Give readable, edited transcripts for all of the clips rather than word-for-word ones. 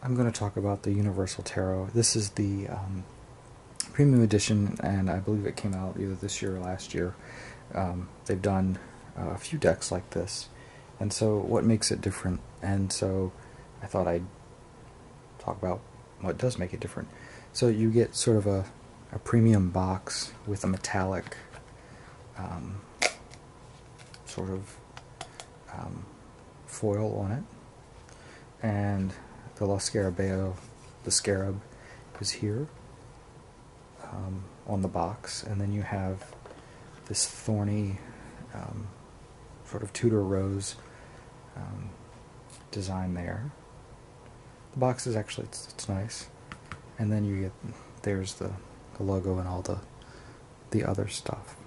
I'm going to talk about the Universal Tarot. This is the premium edition, and I believe it came out either this year or last year. They've done a few decks like this, and so what makes it different? And so I thought I'd talk about what does make it different. So you get sort of a premium box with a metallic sort of foil on it, and the La Scarabeo, the scarab, is here on the box, and then you have this thorny sort of Tudor rose design there. The box is actually, it's nice, and then you get, there's the logo and all the other stuff.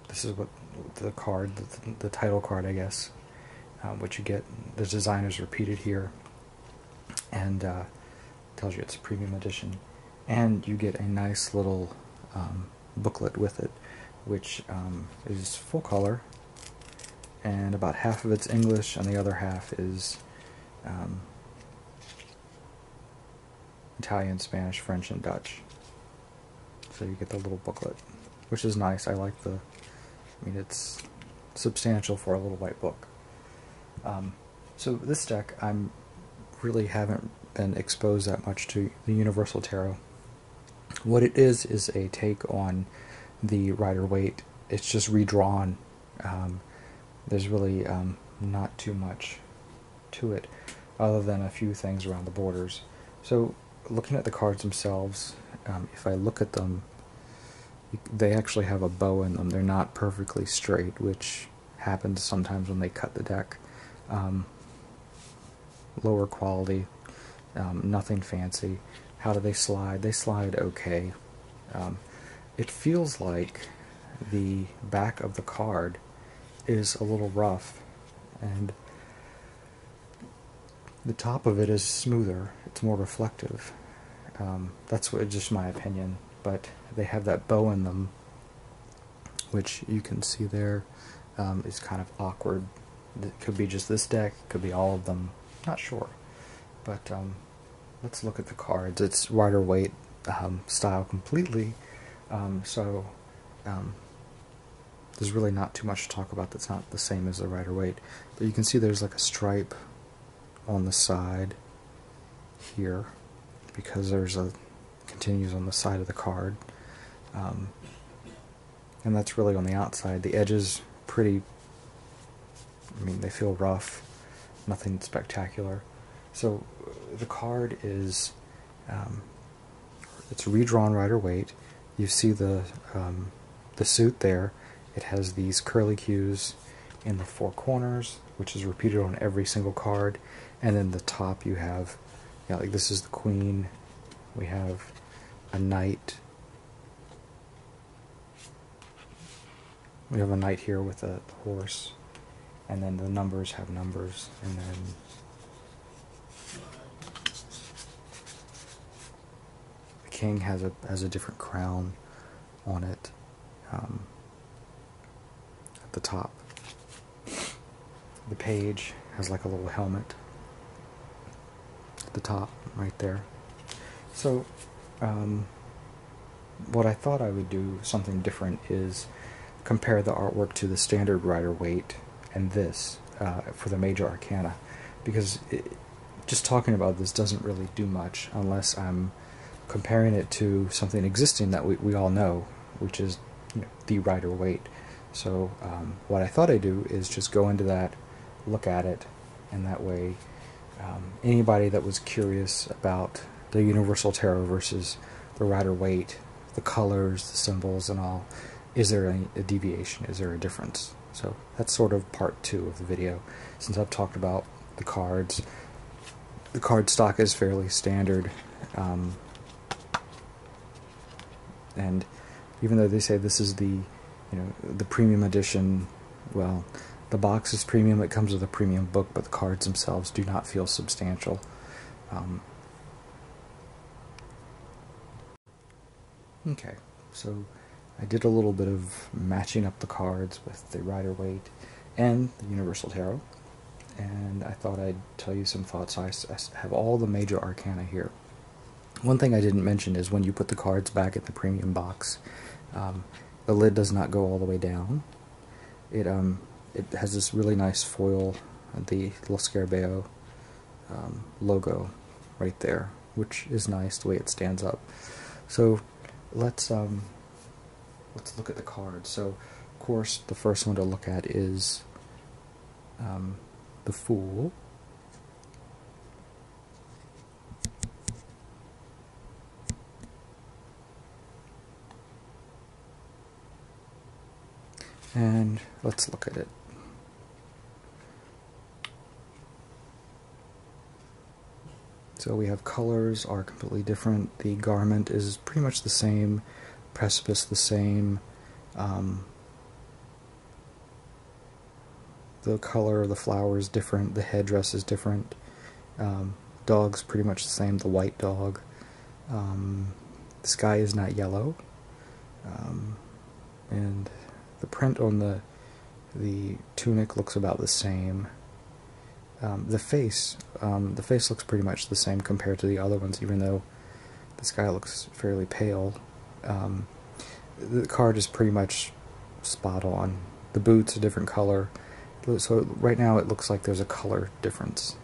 This is what the card, the title card, I guess, what you get. The design is repeated here, and tells you it's a premium edition. And you get a nice little booklet with it, which is full color, and about half of it's English, and the other half is Italian, Spanish, French, and Dutch. So you get the little booklet, which is nice. I like the, I mean, it's substantial for a little white book. So this deck, I'm really haven't been exposed that much to the Universal Tarot. What it is a take on the Rider-Waite. It's just redrawn. There's really not too much to it, other than a few things around the borders. So looking at the cards themselves, if I look at them, they actually have a bow in them. They're not perfectly straight, which happens sometimes when they cut the deck. Lower quality, nothing fancy. How do they slide? They slide okay. It feels like the back of the card is a little rough, and the top of it is smoother. It's more reflective. That's just my opinion, but they have that bow in them, which you can see there is kind of awkward. It could be just this deck, it could be all of them, not sure. But let's look at the cards. It's Rider-Waite style completely, so there's really not too much to talk about that's not the same as the Rider-Waite. But you can see there's like a stripe on the side here, because there's a continues on the side of the card, and that's really on the outside. The edges pretty, I mean, they feel rough, nothing spectacular. So the card is it's redrawn Rider-Waite. You see the suit there. It has these curly cues in the four corners, which is repeated on every single card, and then the top you have, like this is the Queen. We have a Knight. We have a Knight here with a horse, and then the numbers have numbers, and then the King has a different crown on it at the top. The Page has like a little helmet at the top right there. So what I thought I would do, something different, is compare the artwork to the standard Rider-Waite and this for the major arcana, because just talking about this doesn't really do much unless I'm comparing it to something existing that we all know, which is, you know, the Rider-Waite. So what I thought I'd do is just go into that, look at it, and that way anybody that was curious about the Universal Tarot versus the Rider-Waite, the colors, the symbols, and all, is there a deviation? Is there a difference? So that's sort of part 2 of the video. Since I've talked about the cards, the card stock is fairly standard, and even though they say this is the, the premium edition, well, the box is premium, it comes with a premium book, but the cards themselves do not feel substantial. Okay, so I did a little bit of matching up the cards with the Rider-Waite and the Universal Tarot. and I thought I'd tell you some thoughts. I have all the major arcana here. One thing I didn't mention is when you put the cards back in the premium box, the lid does not go all the way down. It has this really nice foil, the Lo Scarabeo logo right there, which is nice the way it stands up. So let's look at the cards. So of course the first one to look at is the Fool. And let's look at it. So we have colors are completely different. The garment is pretty much the same, precipice the same. The color of the flower is different. The headdress is different. Dog's pretty much the same. The white dog. The sky is not yellow, and the print on the tunic looks about the same. The face looks pretty much the same compared to the other ones, even though the sky looks fairly pale. The card is pretty much spot on. The boots a different color, so right now it looks like there's a color difference,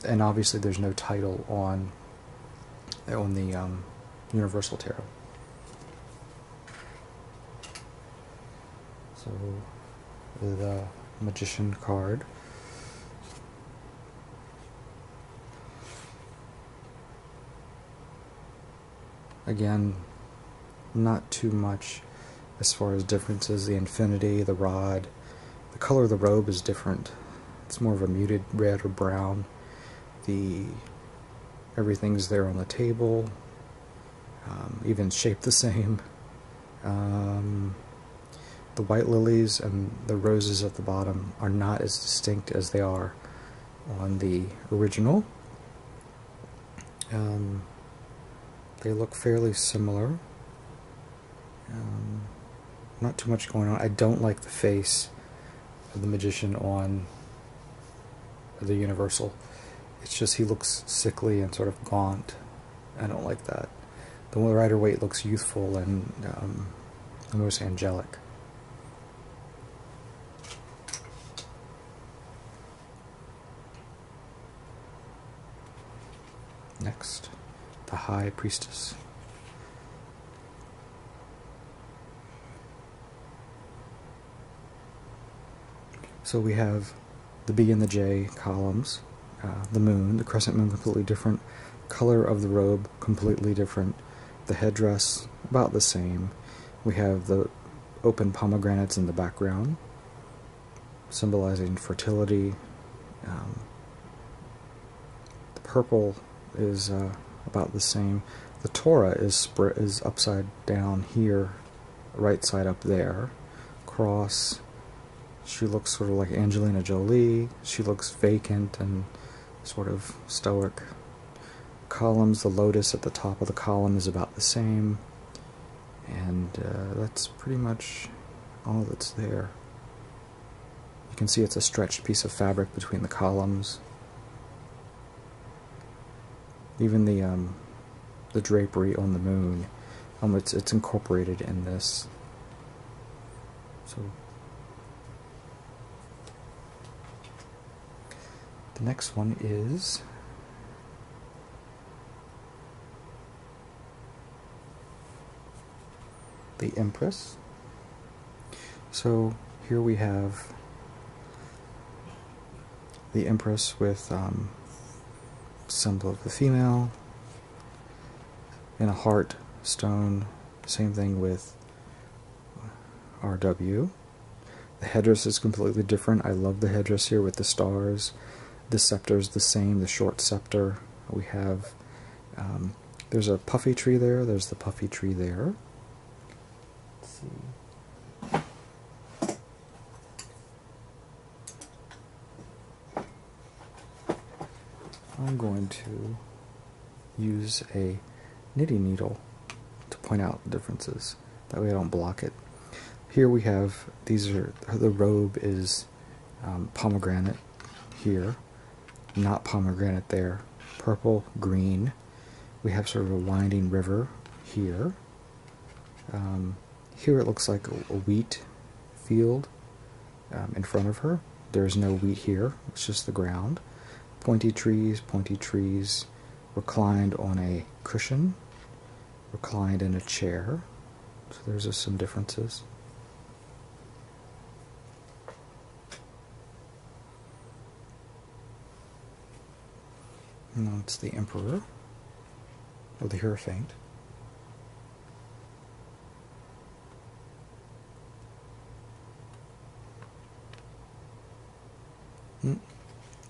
and obviously there's no title on the Universal Tarot. So the Magician card. Again, not too much as far as differences. The infinity, the rod, the color of the robe is different. It's more of a muted red or brown. Everything's there on the table, even shaped the same. The white lilies and the roses at the bottom are not as distinct as they are on the original. They look fairly similar. Not too much going on. I don't like the face of the Magician on the Universal. It's just he looks sickly and sort of gaunt. I don't like that. The Rider-Waite looks youthful and almost angelic. Next, the High Priestess. So we have the B and the J columns, the moon, the crescent moon completely different, color of the robe completely different, the headdress about the same. We have the open pomegranates in the background, symbolizing fertility. The purple is about the same. The Torah is upside down here, right side up there. Cross. She looks sort of like Angelina Jolie. She looks vacant and sort of stoic. Columns, the lotus at the top of the column is about the same. And that's pretty much all that's there. You can see it's a stretched piece of fabric between the columns. Even the drapery on the moon, it's incorporated in this. So the next one is the Empress. So here we have the Empress with symbol of the female in a heart stone. Same thing with RW. The headdress is completely different. I love the headdress here with the stars. The scepter is the same, the short scepter. We have there's a puffy tree there, there's the puffy tree there. Let's see. I'm going to use a knitting needle to point out the differences. That way I don't block it. Here we have, the robe is pomegranate. here, not pomegranate there, purple, green. We have sort of a winding river here. Here it looks like a wheat field in front of her. There's no wheat here, it's just the ground. Pointy trees, reclined on a cushion, reclined in a chair. So there's just some differences. Now it's the Emperor, or the Hierophant.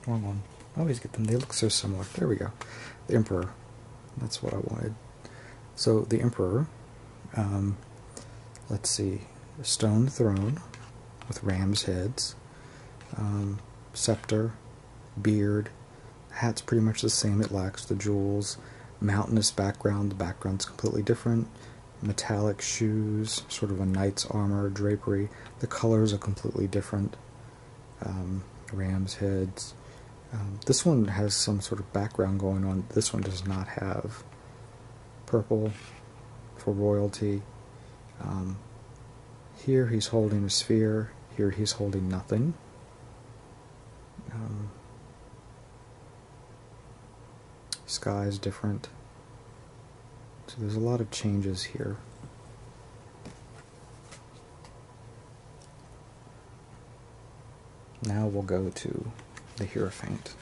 Wrong one. I always get them. They look so similar. There we go. The Emperor. That's what I wanted. So the Emperor, let's see, a stone throne with ram's heads, scepter, beard, hat's pretty much the same, it lacks the jewels, mountainous background, the background's completely different, metallic shoes, sort of a knight's armor, drapery, the colors are completely different, ram's heads. This one has some sort of background going on. This one does not have. Purple for royalty. Here he's holding a sphere. Here he's holding nothing. Sky is different. So there's a lot of changes here. Now we'll go to the Hierophant.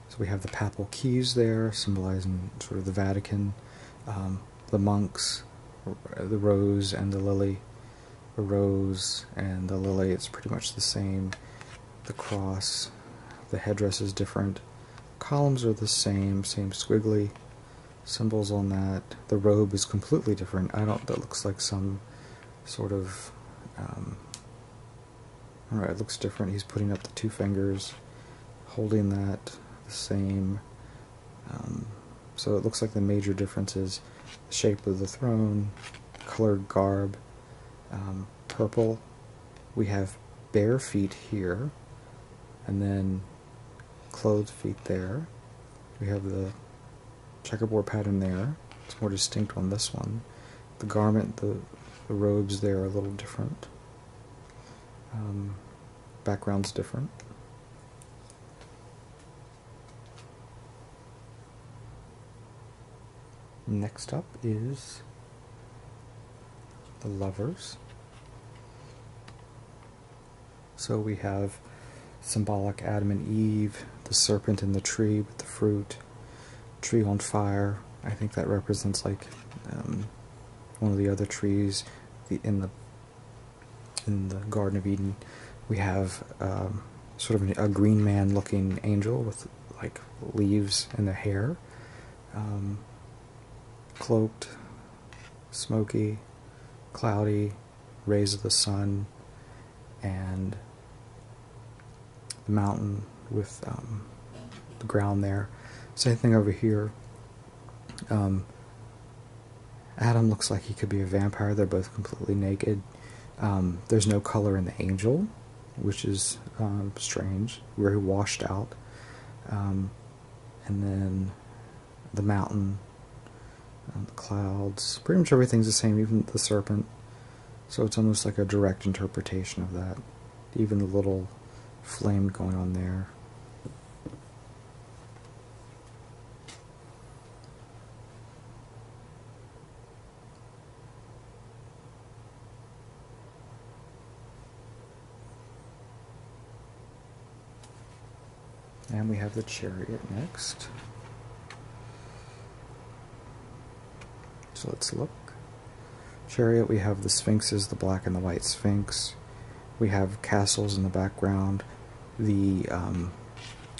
So we have the papal keys there, symbolizing sort of the Vatican, the monks, the rose and the lily. The rose and the lily, it's pretty much the same. The cross, the headdress is different. Columns are the same squiggly symbols on that. The robe is completely different. That looks like some sort of, alright, it looks different. He's putting up the two fingers, holding that the same. So it looks like the major difference is the shape of the throne, colored garb, purple. We have bare feet here, and then clothed feet there. We have the checkerboard pattern there. It's more distinct on this one. The garment, the robes there are a little different. Background's different. Next up is the lovers. So we have symbolic Adam and Eve, the serpent in the tree with the fruit, tree on fire. I think that represents like one of the other trees in the Garden of Eden. We have sort of a green man looking angel with like leaves in the hair, cloaked, smoky, cloudy, rays of the sun, and the mountain with the ground there. Same thing over here. Adam looks like he could be a vampire. They're both completely naked. There's no color in the angel, which is strange. Very washed out. And then the mountain, the clouds. Pretty much everything's the same, even the serpent. So it's almost like a direct interpretation of that. Even the little flame going on there. And we have the chariot next. So let's look. Chariot, we have the sphinxes, the black and the white sphinx. We have castles in the background. The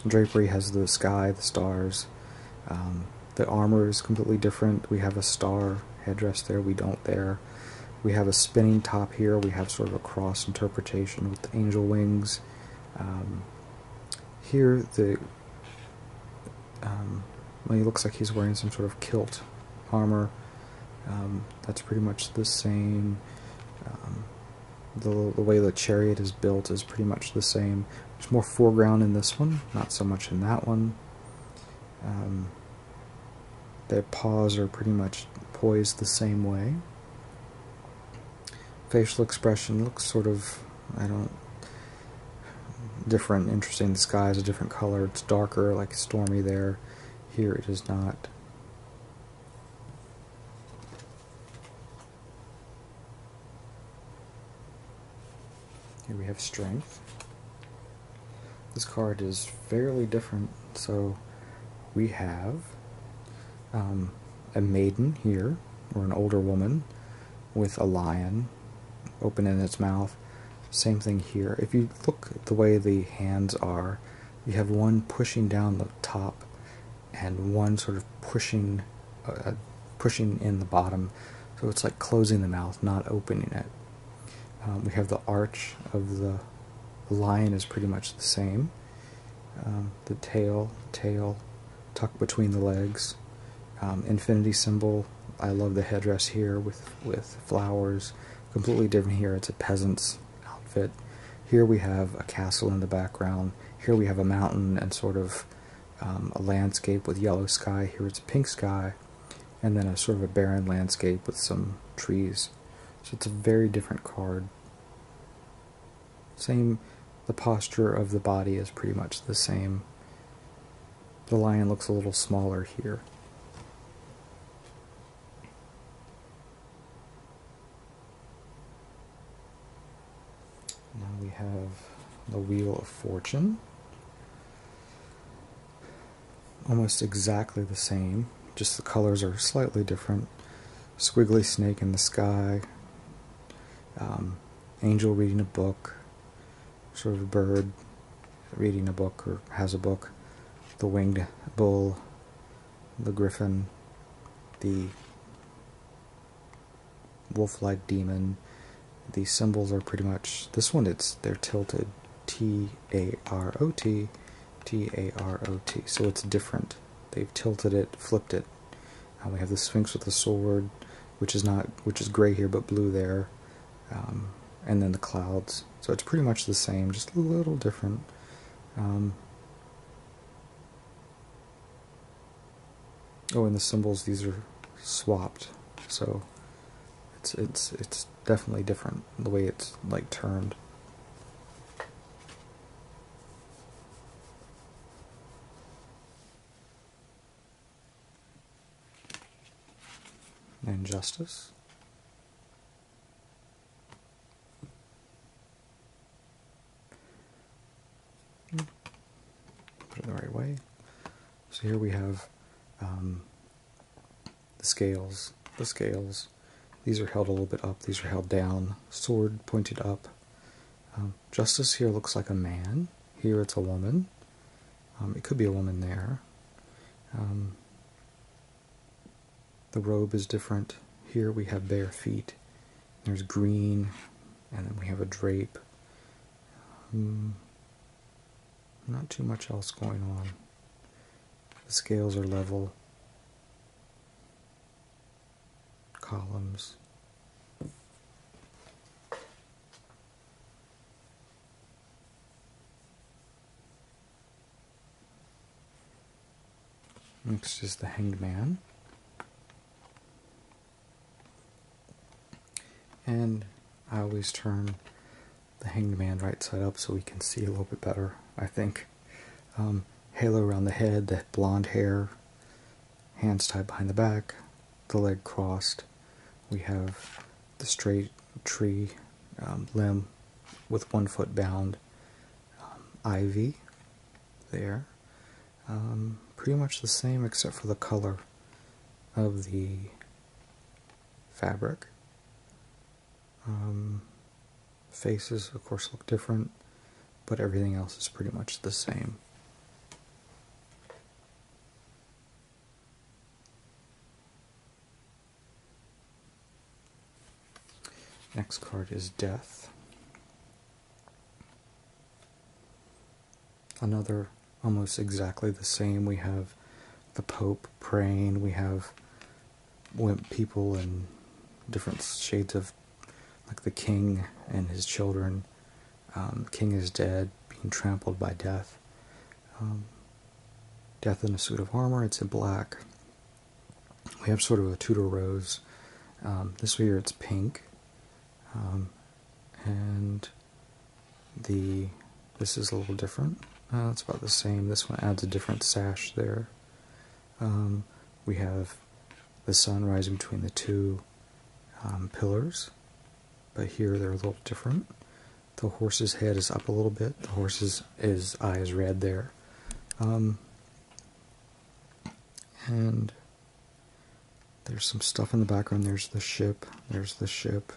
drapery has the sky, the stars. The armor is completely different. We have a star headdress there, we don't there. We have a spinning top here. We have sort of a cross interpretation with the angel wings. Here, well, he looks like he's wearing some sort of kilt armor. That's pretty much the same. The way the chariot is built is pretty much the same. There's more foreground in this one, not so much in that one. Their paws are pretty much poised the same way. Facial expression looks sort of, different, interesting. The sky is a different color. It's darker, like stormy there. Here it is not. Here we have strength. This card is fairly different. So we have a maiden here, or an older woman, with a lion open in its mouth. Same thing here. If you look at the way the hands are, you have one pushing down the top and one sort of pushing in the bottom. So it's like closing the mouth, not opening it. We have the arch of the lion is pretty much the same. The tail tucked between the legs. Infinity symbol. I love the headdress here with flowers. Completely different here. It's a peasant's outfit. Here we have a castle in the background. Here we have a mountain and sort of a landscape with yellow sky. Here it's a pink sky, and then a sort of a barren landscape with some trees. So it's a very different card. The posture of the body is pretty much the same. The lion looks a little smaller here. Now we have the Wheel of Fortune. Almost exactly the same, just the colors are slightly different. Squiggly snake in the sky. Angel reading a book. Sort of a bird reading a book or has a book. The winged bull. The griffin. The wolf-like demon. The symbols are pretty much, this one they're tilted, T-A-R-O-T, T-A-R-O-T, so it's different. They've tilted it, flipped it. We have the Sphinx with the sword, which is gray here but blue there, and then the clouds. So it's pretty much the same, just a little different. Oh, and the symbols, these are swapped, so it's definitely different the way it's like turned. And Justice. Put it the right way. So here we have the scales. The scales. These are held a little bit up, these are held down. Sword pointed up. Justice here looks like a man. Here it's a woman. It could be a woman there. The robe is different. Here we have bare feet. There's green, and then we have a drape. Not too much else going on. The scales are level. Columns. Next is the Hanged Man. And I always turn the Hanged Man right side up so we can see a little bit better, I think. Halo around the head, the blonde hair, hands tied behind the back, the leg crossed. We have the straight tree limb with 1 foot bound, ivy there. Pretty much the same except for the color of the fabric. Faces, of course, look different, but everything else is pretty much the same. Next card is Death. Another almost exactly the same. We have the Pope praying. We have people in different shades of like the king and his children. King is dead, being trampled by death. Death in a suit of armor, it's in black. We have sort of a Tudor rose. This year it's pink. And this is a little different. It's about the same. This one adds a different sash there. We have the sun rising between the two pillars, but here they're a little different. The horse's head is up a little bit. The horse's eye is red there. And there's some stuff in the background. There's the ship. There's the ship.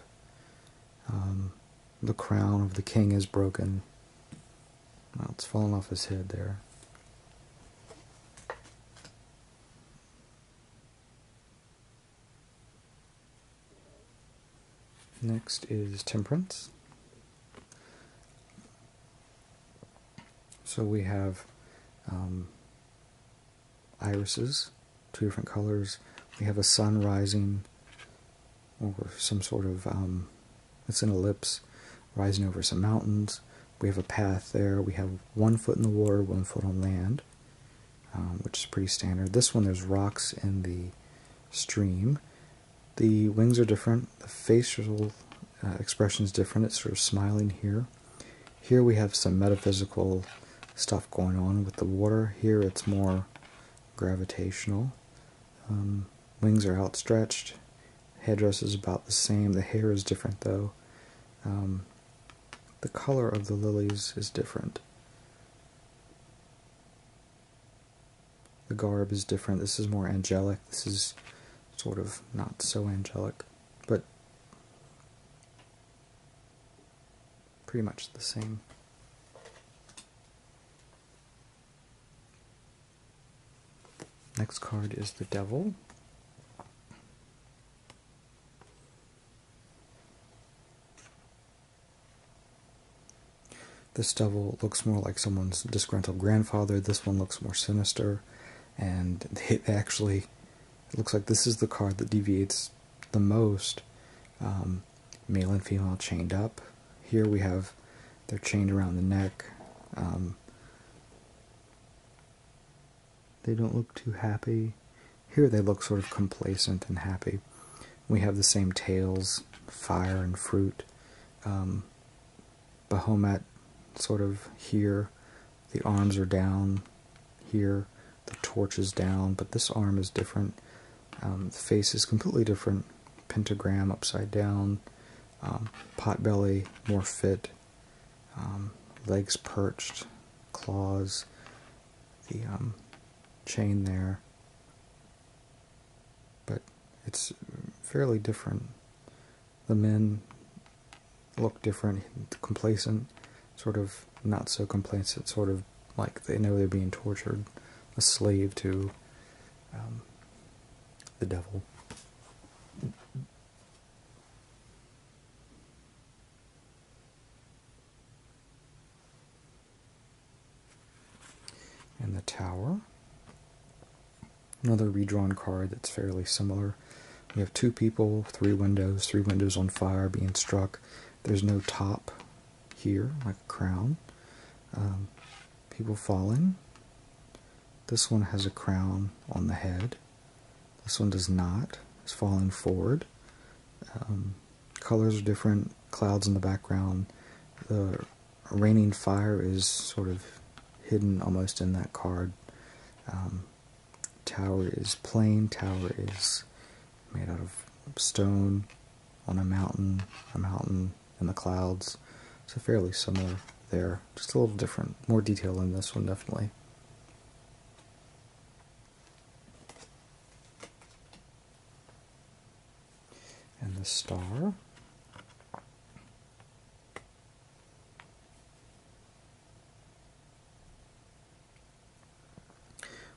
The crown of the king is broken. Well, it's fallen off his head there. Next is Temperance. So we have irises, two different colors. We have a sun rising over some sort of, it's an ellipse, rising over some mountains. We have a path there. We have 1 foot in the water, 1 foot on land, which is pretty standard. This one, there's rocks in the stream. The wings are different. The facial expression is different. It's sort of smiling here. Here we have some metaphysical stuff going on with the water. Here it's more gravitational. Wings are outstretched. Headdress is about the same. The hair is different though. The color of the lilies is different. The garb is different. This is more angelic. This is sort of not so angelic, but pretty much the same. Next card is the Devil. This devil looks more like someone's disgruntled grandfather. This one looks more sinister, and they actually, it looks like this is the card that deviates the most. Male and female chained up. Here we have, they're chained around the neck. They don't look too happy. Here they look sort of complacent and happy. We have the same tails, fire and fruit. Bahamut sort of here. The arms are down here. The torch is down, but this arm is different. The face is completely different. Pentagram upside down. Pot belly, more fit. Legs perched. Claws. The chain there. But it's fairly different. The men look different. Complacent. Sort of not so complacent. Sort of like they know they're being tortured. A slave to the devil. And the Tower. Another redrawn card that's fairly similar. We have 2 people, 3 windows on fire being struck. There's no top here, like a crown. People falling. This one has a crown on the head. This one does not. It's falling forward. Colors are different. Clouds in the background. The raining fire is sort of hidden almost in that card. Tower is plain. Tower is made out of stone on a mountain in the clouds. So fairly similar there. Just a little different. More detail in this one, definitely. And the Star.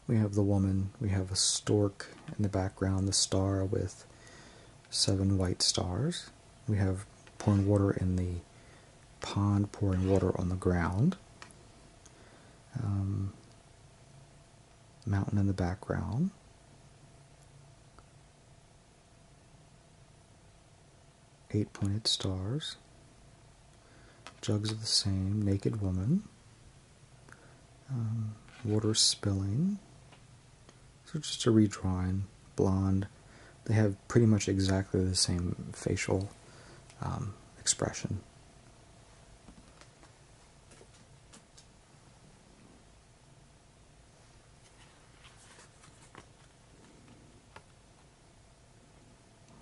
We have the woman, we have a stork in the background, the star with 7 white stars. We have pouring water in the pond, pouring water on the ground. Mountain in the background. 8 pointed stars. Jugs of the same. Naked woman. Water spilling. So just a redrawing. Blonde. They have pretty much exactly the same facial expression.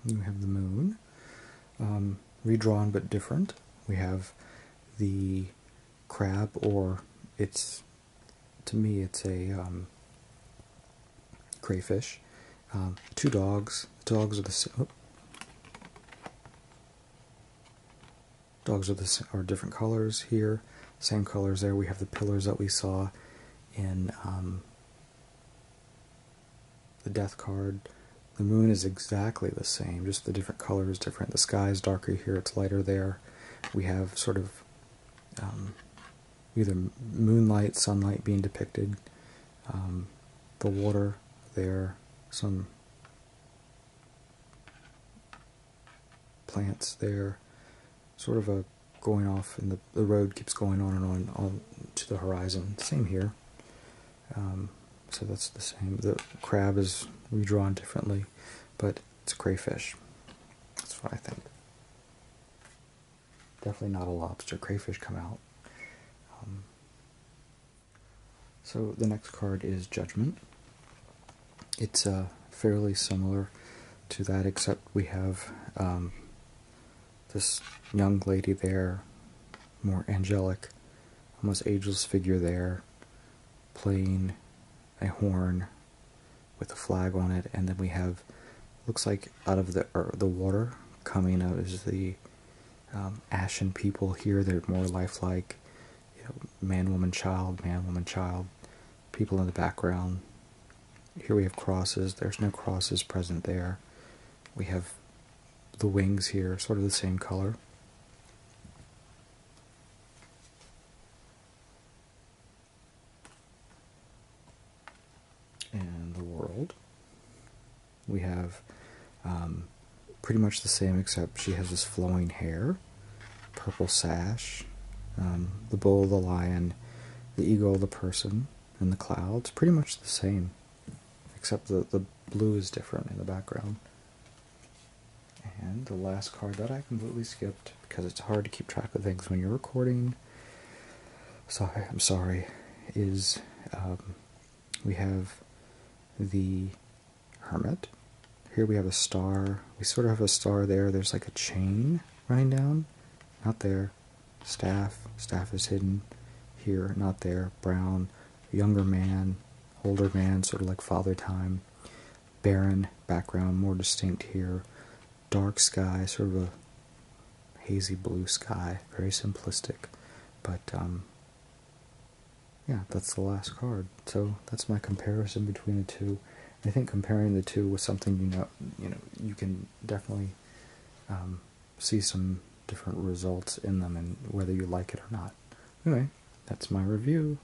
You have the moon, redrawn but different. We have the crab, or to me it's a crayfish. 2 dogs. The dogs are the same. Dogs are different colors here. Same colors there. We have the pillars that we saw in the death card. The moon is exactly the same, just the different color is different. The sky is darker here, it's lighter there. We have sort of either moonlight, sunlight being depicted. The water there, some plants there, sort of a going off, and the road keeps going on and on to the horizon. Same here. So that's the same. The crab is redrawn differently, but it's a crayfish. That's what I think. Definitely not a lobster. Crayfish come out. So the next card is Judgment. It's fairly similar to that, except we have this young lady there, more angelic, almost ageless figure there, playing a horn with a flag on it, and then we have, looks like out of the water coming out is the ashen people here. They're more lifelike, you know, man, woman, child, people in the background. Here we have crosses. There's no crosses present there. We have the wings here, sort of the same color. And the world. We have pretty much the same, except she has this flowing hair, purple sash, the bull, the lion, the eagle, the person, and the clouds. Pretty much the same, except the blue is different in the background. And the last card that I completely skipped, because it's hard to keep track of things when you're recording, I'm sorry, is we have the Hermit. Here we have a star. We sort of have a star there. There's like a chain running down. Not there. Staff. Staff is hidden. Here, not there. Brown. Younger man. Older man, sort of like Father Time. Barren background, more distinct here. Dark sky, sort of a hazy blue sky. Very simplistic. But, yeah, that's the last card. So that's my comparison between the two. I think comparing the two with something you can definitely see some different results in them, and whether you like it or not. Anyway, that's my review.